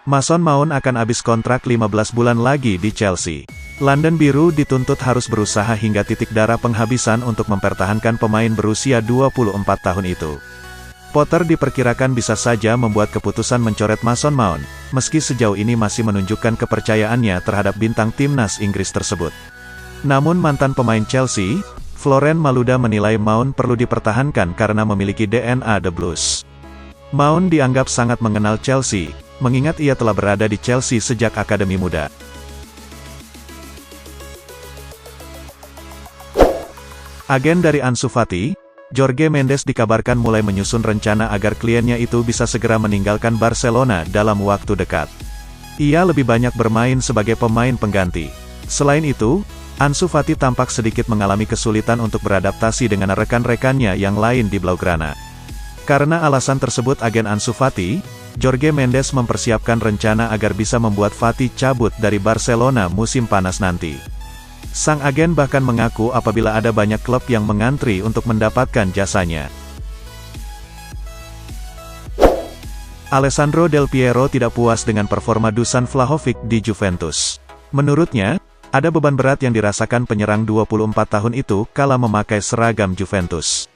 Mason Mount akan habis kontrak 15 bulan lagi di Chelsea. London Biru dituntut harus berusaha hingga titik darah penghabisan untuk mempertahankan pemain berusia 24 tahun itu. Potter diperkirakan bisa saja membuat keputusan mencoret Mason Mount, meski sejauh ini masih menunjukkan kepercayaannya terhadap bintang timnas Inggris tersebut. Namun mantan pemain Chelsea, Florent Malouda menilai Mount perlu dipertahankan karena memiliki DNA The Blues. Mount dianggap sangat mengenal Chelsea, mengingat ia telah berada di Chelsea sejak akademi muda. Agen dari Ansu Fati, Jorge Mendes dikabarkan mulai menyusun rencana agar kliennya itu bisa segera meninggalkan Barcelona dalam waktu dekat. Ia lebih banyak bermain sebagai pemain pengganti. Selain itu, Ansu Fati tampak sedikit mengalami kesulitan untuk beradaptasi dengan rekan-rekannya yang lain di Blaugrana. Karena alasan tersebut agen Ansu Fati, Jorge Mendes mempersiapkan rencana agar bisa membuat Fati cabut dari Barcelona musim panas nanti. Sang agen bahkan mengaku apabila ada banyak klub yang mengantri untuk mendapatkan jasanya. Alessandro Del Piero tidak puas dengan performa Dusan Vlahovic di Juventus. Menurutnya, ada beban berat yang dirasakan penyerang 24 tahun itu kala memakai seragam Juventus.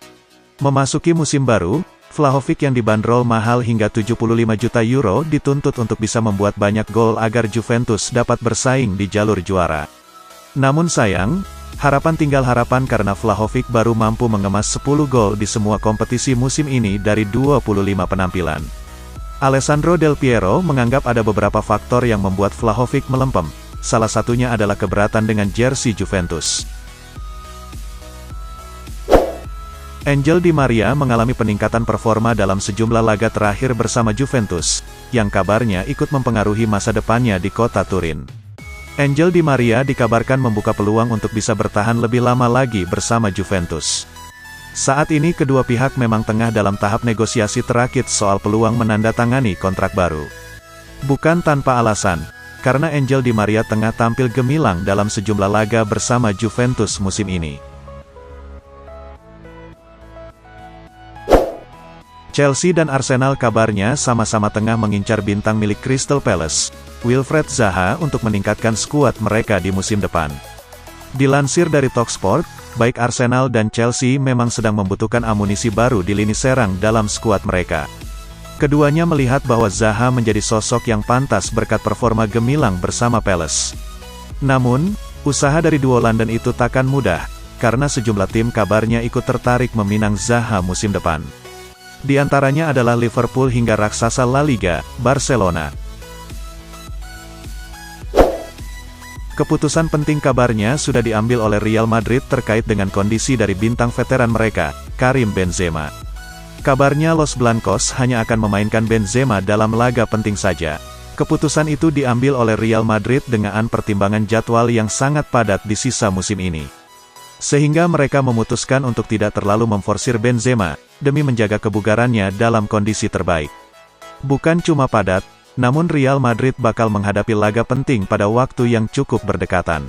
Memasuki musim baru, Vlahovic yang dibanderol mahal hingga 75 juta euro dituntut untuk bisa membuat banyak gol agar Juventus dapat bersaing di jalur juara. Namun sayang, tinggal harapan karena Vlahovic baru mampu mengemas 10 gol di semua kompetisi musim ini dari 25 penampilan. Alessandro Del Piero menganggap ada beberapa faktor yang membuat Vlahovic melempem, salah satunya adalah keberatan dengan jersey Juventus. Angel Di Maria mengalami peningkatan performa dalam sejumlah laga terakhir bersama Juventus, yang kabarnya ikut mempengaruhi masa depannya di kota Turin. Angel Di Maria dikabarkan membuka peluang untuk bisa bertahan lebih lama lagi bersama Juventus. Saat ini kedua pihak memang tengah dalam tahap negosiasi terakit soal peluang menandatangani kontrak baru. Bukan tanpa alasan, karena Angel Di Maria tengah tampil gemilang dalam sejumlah laga bersama Juventus musim ini. Chelsea dan Arsenal kabarnya sama-sama tengah mengincar bintang milik Crystal Palace, Wilfried Zaha untuk meningkatkan skuad mereka di musim depan. Dilansir dari Talksport, baik Arsenal dan Chelsea memang sedang membutuhkan amunisi baru di lini serang dalam skuad mereka. Keduanya melihat bahwa Zaha menjadi sosok yang pantas berkat performa gemilang bersama Palace. Namun, usaha dari duo London itu takkan mudah, karena sejumlah tim kabarnya ikut tertarik meminang Zaha musim depan. Di antaranya adalah Liverpool hingga raksasa La Liga, Barcelona. Keputusan penting kabarnya sudah diambil oleh Real Madrid terkait dengan kondisi dari bintang veteran mereka, Karim Benzema. Kabarnya Los Blancos hanya akan memainkan Benzema dalam laga penting saja. Keputusan itu diambil oleh Real Madrid dengan pertimbangan jadwal yang sangat padat di sisa musim ini. Sehingga mereka memutuskan untuk tidak terlalu memforsir Benzema, demi menjaga kebugarannya dalam kondisi terbaik. Bukan cuma padat, namun Real Madrid bakal menghadapi laga penting pada waktu yang cukup berdekatan.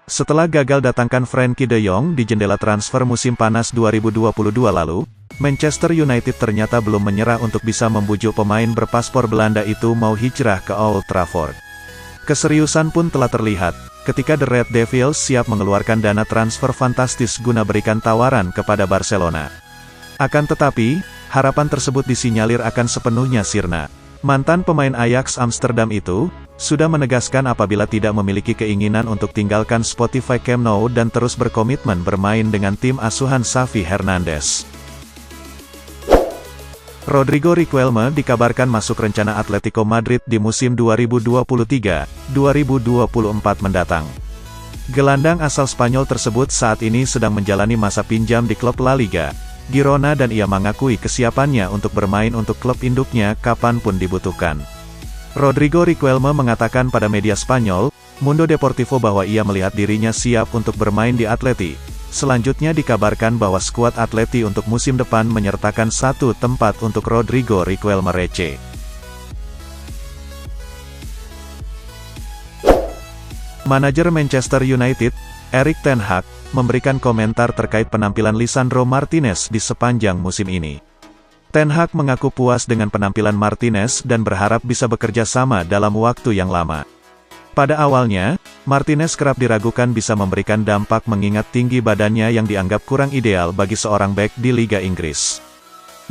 Setelah gagal datangkan Frenkie de Jong di jendela transfer musim panas 2022 lalu, Manchester United ternyata belum menyerah untuk bisa membujuk pemain berpaspor Belanda itu mau hijrah ke Old Trafford. Keseriusan pun telah terlihat, ketika The Red Devils siap mengeluarkan dana transfer fantastis guna berikan tawaran kepada Barcelona. Akan tetapi, harapan tersebut disinyalir akan sepenuhnya sirna. Mantan pemain Ajax Amsterdam itu, sudah menegaskan apabila tidak memiliki keinginan untuk tinggalkan Spotify Camp Nou dan terus berkomitmen bermain dengan tim asuhan Xavi Hernandez. Rodrigo Riquelme dikabarkan masuk rencana Atletico Madrid di musim 2023-2024 mendatang. Gelandang asal Spanyol tersebut saat ini sedang menjalani masa pinjam di klub La Liga, Girona dan ia mengakui kesiapannya untuk bermain untuk klub induknya kapanpun dibutuhkan. Rodrigo Riquelme mengatakan pada media Spanyol, Mundo Deportivo bahwa ia melihat dirinya siap untuk bermain di Atleti. Selanjutnya dikabarkan bahwa skuad Atleti untuk musim depan menyertakan satu tempat untuk Rodrigo Riquelme Recce. Manajer Manchester United, Erik ten Hag, memberikan komentar terkait penampilan Lisandro Martinez di sepanjang musim ini. Ten Hag mengaku puas dengan penampilan Martinez dan berharap bisa bekerja sama dalam waktu yang lama. Pada awalnya, Martinez kerap diragukan bisa memberikan dampak mengingat tinggi badannya yang dianggap kurang ideal bagi seorang bek di Liga Inggris.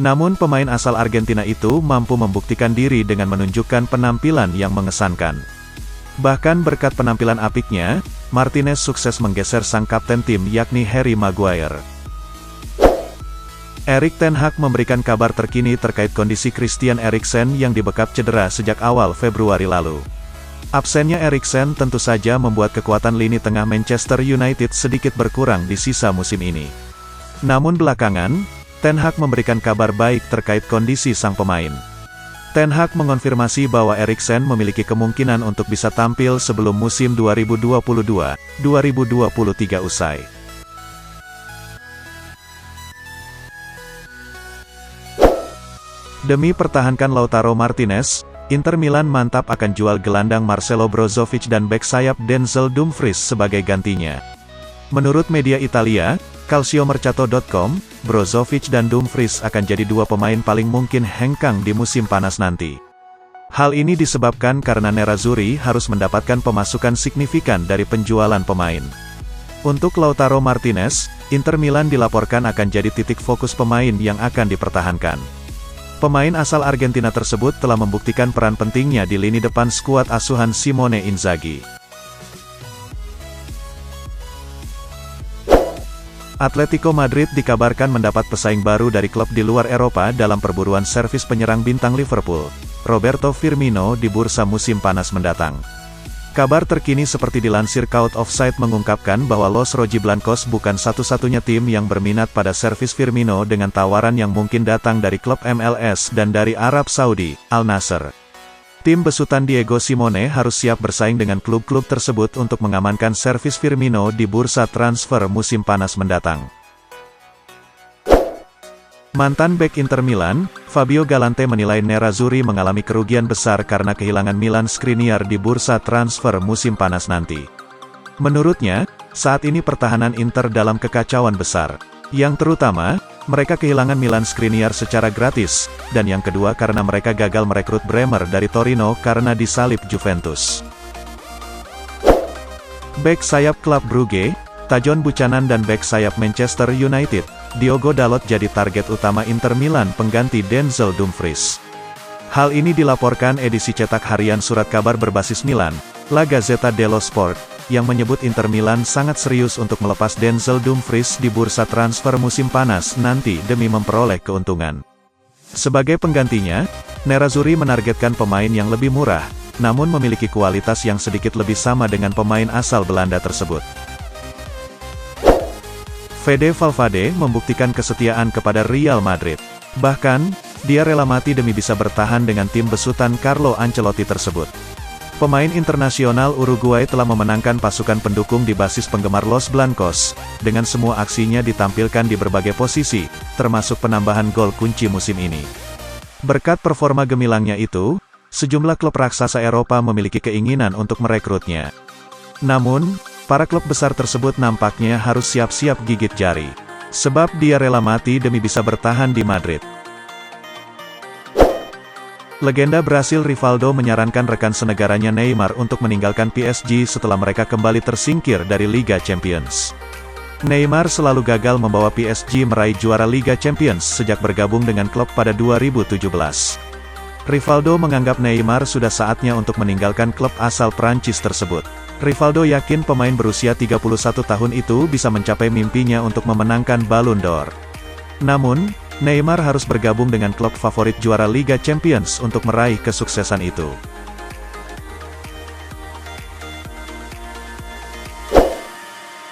Namun pemain asal Argentina itu mampu membuktikan diri dengan menunjukkan penampilan yang mengesankan. Bahkan berkat penampilan apiknya, Martinez sukses menggeser sang kapten tim yakni Harry Maguire. Erik ten Hag memberikan kabar terkini terkait kondisi Christian Eriksen yang dibekap cedera sejak awal Februari lalu. Absennya Eriksen tentu saja membuat kekuatan lini tengah Manchester United sedikit berkurang di sisa musim ini. Namun belakangan, Ten Hag memberikan kabar baik terkait kondisi sang pemain. Ten Hag mengonfirmasi bahwa Eriksen memiliki kemungkinan untuk bisa tampil sebelum musim 2022-2023 usai. Demi pertahankan Lautaro Martinez, Inter Milan mantap akan jual gelandang Marcelo Brozovic dan bek sayap Denzel Dumfries sebagai gantinya. Menurut media Italia, Calciomercato.com, Brozovic dan Dumfries akan jadi dua pemain paling mungkin hengkang di musim panas nanti. Hal ini disebabkan karena Nerazzurri harus mendapatkan pemasukan signifikan dari penjualan pemain. Untuk Lautaro Martinez, Inter Milan dilaporkan akan jadi titik fokus pemain yang akan dipertahankan. Pemain asal Argentina tersebut telah membuktikan peran pentingnya di lini depan skuad asuhan Simone Inzaghi. Atletico Madrid dikabarkan mendapat pesaing baru dari klub di luar Eropa dalam perburuan servis penyerang bintang Liverpool, Roberto Firmino di bursa musim panas mendatang. Kabar terkini seperti dilansir Count Offside mengungkapkan bahwa Los Rojiblancos bukan satu-satunya tim yang berminat pada servis Firmino dengan tawaran yang mungkin datang dari klub MLS dan dari Arab Saudi, Al Nassr. Tim besutan Diego Simone harus siap bersaing dengan klub-klub tersebut untuk mengamankan servis Firmino di bursa transfer musim panas mendatang. Mantan bek Inter Milan, Fabio Galante menilai Nerazzurri mengalami kerugian besar karena kehilangan Milan Skriniar di bursa transfer musim panas nanti. Menurutnya, saat ini pertahanan Inter dalam kekacauan besar. Yang terutama, mereka kehilangan Milan Skriniar secara gratis, dan yang kedua karena mereka gagal merekrut Bremer dari Torino karena disalip Juventus. Bek sayap klub Brugge, Tajon Buchanan dan bek sayap Manchester United, Diogo Dalot jadi target utama Inter Milan pengganti Denzel Dumfries. Hal ini dilaporkan edisi cetak harian surat kabar berbasis Milan, La Gazzetta dello Sport, yang menyebut Inter Milan sangat serius untuk melepas Denzel Dumfries di bursa transfer musim panas nanti demi memperoleh keuntungan. Sebagai penggantinya, Nerazzurri menargetkan pemain yang lebih murah, namun memiliki kualitas yang sedikit lebih sama dengan pemain asal Belanda tersebut. Fede Valverde membuktikan kesetiaan kepada Real Madrid. Bahkan, dia rela mati demi bisa bertahan dengan tim besutan Carlo Ancelotti tersebut. Pemain internasional Uruguay telah memenangkan pasukan pendukung di basis penggemar Los Blancos, dengan semua aksinya ditampilkan di berbagai posisi, termasuk penambahan gol kunci musim ini. Berkat performa gemilangnya itu, sejumlah klub raksasa Eropa memiliki keinginan untuk merekrutnya. Namun, para klub besar tersebut nampaknya harus siap-siap gigit jari. Sebab dia rela mati demi bisa bertahan di Madrid. Legenda Brasil Rivaldo menyarankan rekan senegaranya Neymar untuk meninggalkan PSG setelah mereka kembali tersingkir dari Liga Champions. Neymar selalu gagal membawa PSG meraih juara Liga Champions sejak bergabung dengan klub pada 2017. Rivaldo menganggap Neymar sudah saatnya untuk meninggalkan klub asal Prancis tersebut. Rivaldo yakin pemain berusia 31 tahun itu bisa mencapai mimpinya untuk memenangkan Ballon d'Or. Namun, Neymar harus bergabung dengan klub favorit juara Liga Champions untuk meraih kesuksesan itu.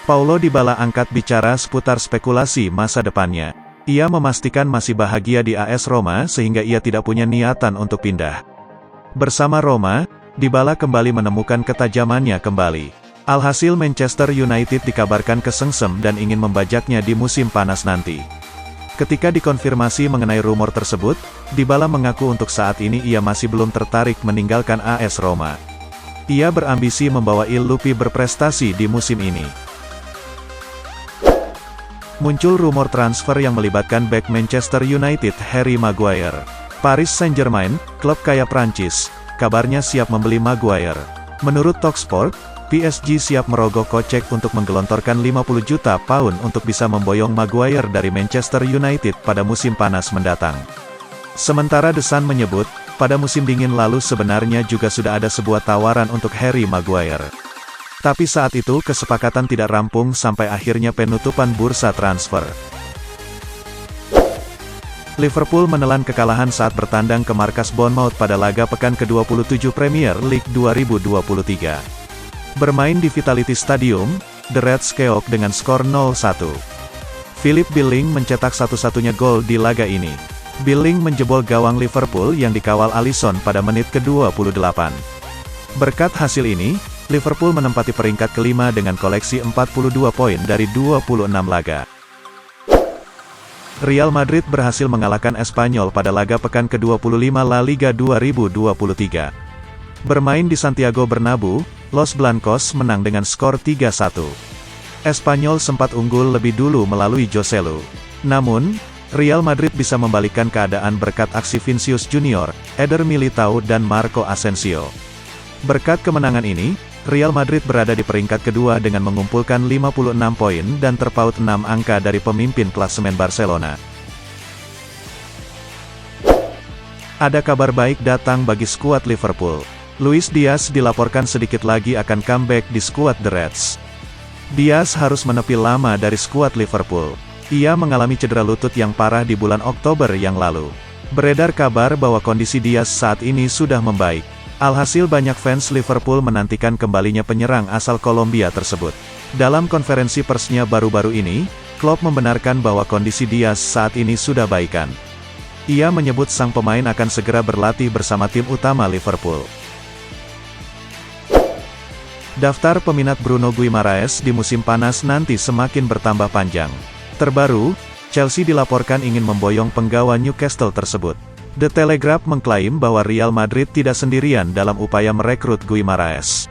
Paulo Dybala angkat bicara seputar spekulasi masa depannya. Ia memastikan masih bahagia di AS Roma sehingga ia tidak punya niatan untuk pindah. Bersama Roma, Dybala kembali menemukan ketajamannya kembali. Alhasil Manchester United dikabarkan kesengsem dan ingin membajaknya di musim panas nanti. Ketika dikonfirmasi mengenai rumor tersebut, Dybala mengaku untuk saat ini ia masih belum tertarik meninggalkan AS Roma. Ia berambisi membawa Il Lupi berprestasi di musim ini. Muncul rumor transfer yang melibatkan bek Manchester United Harry Maguire. Paris Saint-Germain, klub kaya Prancis, kabarnya siap membeli Maguire. Menurut Talksport, PSG siap merogoh kocek untuk menggelontorkan 50 juta pound untuk bisa memboyong Maguire dari Manchester United pada musim panas mendatang. Sementara The Sun menyebut, pada musim dingin lalu sebenarnya juga sudah ada sebuah tawaran untuk Harry Maguire. Tapi saat itu kesepakatan tidak rampung sampai akhirnya penutupan bursa transfer. Liverpool menelan kekalahan saat bertandang ke markas Bournemouth pada laga pekan ke-27 Premier League 2023. Bermain di Vitality Stadium, The Reds keok dengan skor 0-1. Philip Billing mencetak satu-satunya gol di laga ini. Billing menjebol gawang Liverpool yang dikawal Alisson pada menit ke-28. Berkat hasil ini, Liverpool menempati peringkat kelima dengan koleksi 42 poin dari 26 laga. Real Madrid berhasil mengalahkan Espanyol pada laga pekan ke-25 La Liga 2023. Bermain di Santiago Bernabeu, Los Blancos menang dengan skor 3-1. Espanyol sempat unggul lebih dulu melalui Joselu. Namun, Real Madrid bisa membalikkan keadaan berkat aksi Vinicius Junior, Eder Militao dan Marco Asensio. Berkat kemenangan ini, Real Madrid berada di peringkat kedua dengan mengumpulkan 56 poin dan terpaut 6 angka dari pemimpin klasemen Barcelona. Ada kabar baik datang bagi skuad Liverpool. Luis Diaz dilaporkan sedikit lagi akan comeback di skuad The Reds. Diaz harus menepi lama dari skuad Liverpool. Ia mengalami cedera lutut yang parah di bulan Oktober yang lalu. Beredar kabar bahwa kondisi Diaz saat ini sudah membaik. Alhasil banyak fans Liverpool menantikan kembalinya penyerang asal Kolombia tersebut. Dalam konferensi persnya baru-baru ini, Klopp membenarkan bahwa kondisi Diaz saat ini sudah baikan. Ia menyebut sang pemain akan segera berlatih bersama tim utama Liverpool. Daftar peminat Bruno Guimaraes di musim panas nanti semakin bertambah panjang. Terbaru, Chelsea dilaporkan ingin memboyong penggawa Newcastle tersebut. The Telegraph mengklaim bahwa Real Madrid tidak sendirian dalam upaya merekrut Guimaraes.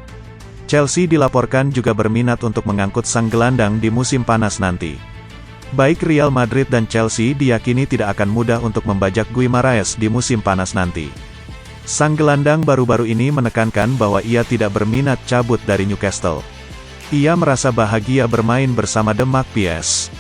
Chelsea dilaporkan juga berminat untuk mengangkut sang gelandang di musim panas nanti. Baik Real Madrid dan Chelsea diyakini tidak akan mudah untuk membajak Guimaraes di musim panas nanti. Sang gelandang baru-baru ini menekankan bahwa ia tidak berminat cabut dari Newcastle. Ia merasa bahagia bermain bersama The Magpies.